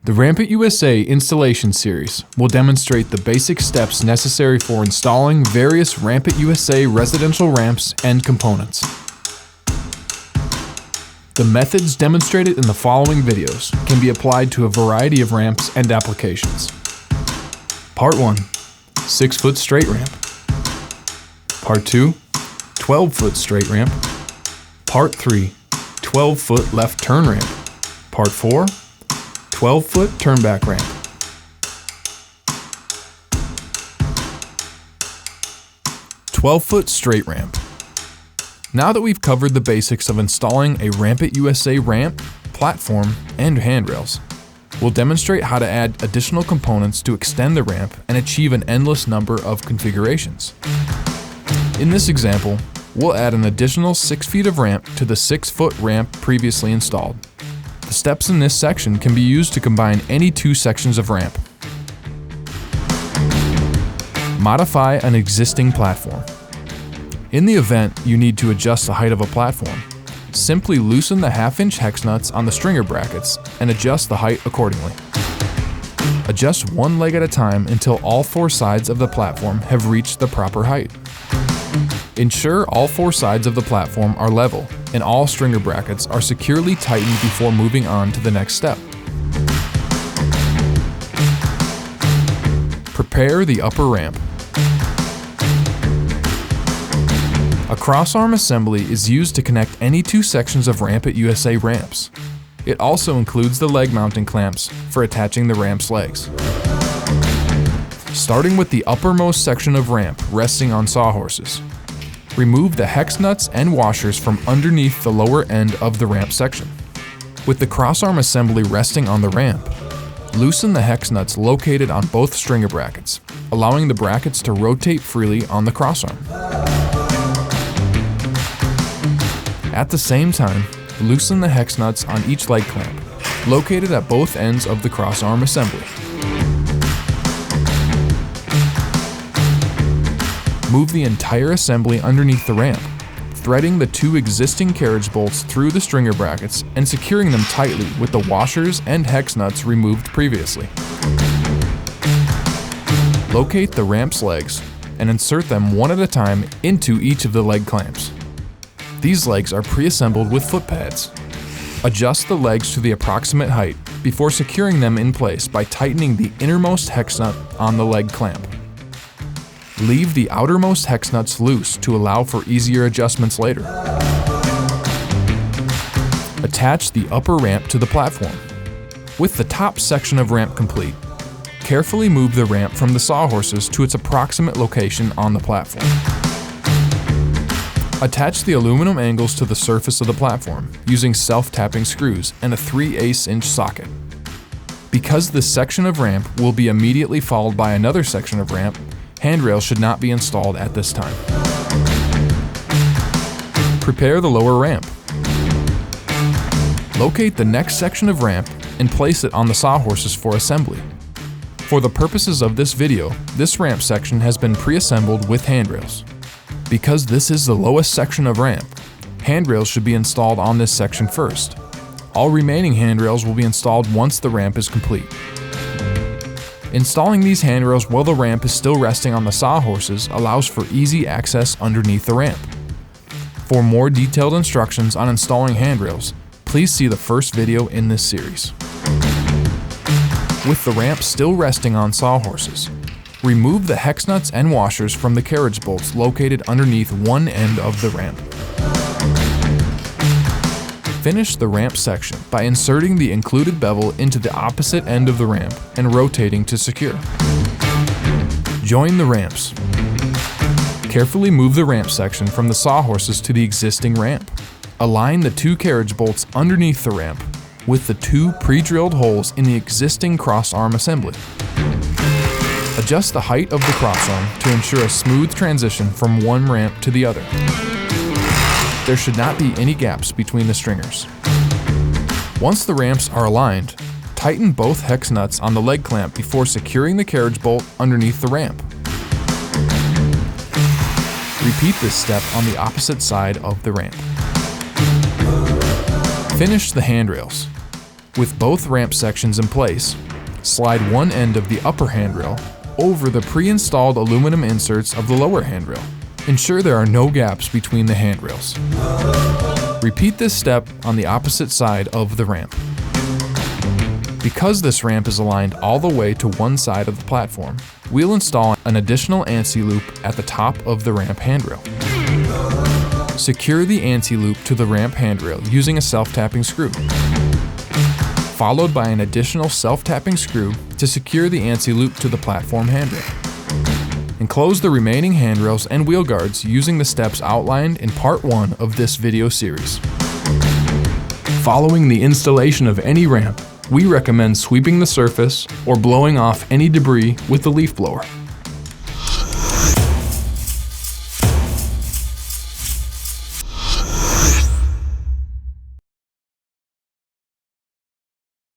The Rampit USA installation series will demonstrate the basic steps necessary for installing various Rampit USA residential ramps and components. The methods demonstrated in the following videos can be applied to a variety of ramps and applications. Part 1, 6-foot straight ramp. Part 2, 12-foot straight ramp. Part 3, 12-foot left turn ramp. Part 4, 12-foot turnback ramp. Twelve-foot straight ramp. Now that we've covered the basics of installing a Rampit USA ramp, platform, and handrails, we'll demonstrate how to add additional components to extend the ramp and achieve an endless number of configurations. In this example, we'll add an additional 6 feet of ramp to the 6-foot ramp previously installed. The steps in this section can be used to combine any two sections of ramp. Modify an existing platform. In the event you need to adjust the height of a platform, simply loosen the 1/2-inch hex nuts on the stringer brackets and adjust the height accordingly. Adjust one leg at a time until all 4 sides of the platform have reached the proper height. Ensure all 4 sides of the platform are level and all stringer brackets are securely tightened before moving on to the next step. Prepare the upper ramp. A crossarm assembly is used to connect any two sections of Rampit USA ramps. It also includes the leg mounting clamps for attaching the ramp's legs. Starting with the uppermost section of ramp resting on sawhorses, remove the hex nuts and washers from underneath the lower end of the ramp section. With the crossarm assembly resting on the ramp, loosen the hex nuts located on both stringer brackets, allowing the brackets to rotate freely on the crossarm. At the same time, loosen the hex nuts on each leg clamp, located at both ends of the crossarm assembly. Move the entire assembly underneath the ramp, threading the 2 existing carriage bolts through the stringer brackets and securing them tightly with the washers and hex nuts removed previously. Locate the ramp's legs and insert them one at a time into each of the leg clamps. These legs are pre-assembled with foot pads. Adjust the legs to the approximate height before securing them in place by tightening the innermost hex nut on the leg clamp. Leave the outermost hex nuts loose to allow for easier adjustments later. Attach the upper ramp to the platform. With the top section of ramp complete, carefully move the ramp from the sawhorses to its approximate location on the platform. Attach the aluminum angles to the surface of the platform using self-tapping screws and a 3/8-inch socket. Because this section of ramp will be immediately followed by another section of ramp, handrails should not be installed at this time. Prepare the lower ramp. Locate the next section of ramp and place it on the sawhorses for assembly. For the purposes of this video, this ramp section has been pre-assembled with handrails. Because this is the lowest section of ramp, handrails should be installed on this section first. All remaining handrails will be installed once the ramp is complete. Installing these handrails while the ramp is still resting on the sawhorses allows for easy access underneath the ramp. For more detailed instructions on installing handrails, please see the first video in this series. With the ramp still resting on sawhorses, remove the hex nuts and washers from the carriage bolts located underneath one end of the ramp. Finish the ramp section by inserting the included bevel into the opposite end of the ramp and rotating to secure. Join the ramps. Carefully move the ramp section from the sawhorses to the existing ramp. Align the 2 carriage bolts underneath the ramp with the 2 pre-drilled holes in the existing crossarm assembly. Adjust the height of the crossarm to ensure a smooth transition from one ramp to the other. There should not be any gaps between the stringers. Once the ramps are aligned, tighten both hex nuts on the leg clamp before securing the carriage bolt underneath the ramp. Repeat this step on the opposite side of the ramp. Finish the handrails. With both ramp sections in place, slide one end of the upper handrail over the pre-installed aluminum inserts of the lower handrail. Ensure there are no gaps between the handrails. Repeat this step on the opposite side of the ramp. Because this ramp is aligned all the way to one side of the platform, we'll install an additional ANSI loop at the top of the ramp handrail. Secure the ANSI loop to the ramp handrail using a self-tapping screw, followed by an additional self-tapping screw to secure the ANSI loop to the platform handrail. Enclose the remaining handrails and wheel guards using the steps outlined in part 1 of this video series. Following the installation of any ramp, we recommend sweeping the surface or blowing off any debris with the leaf blower.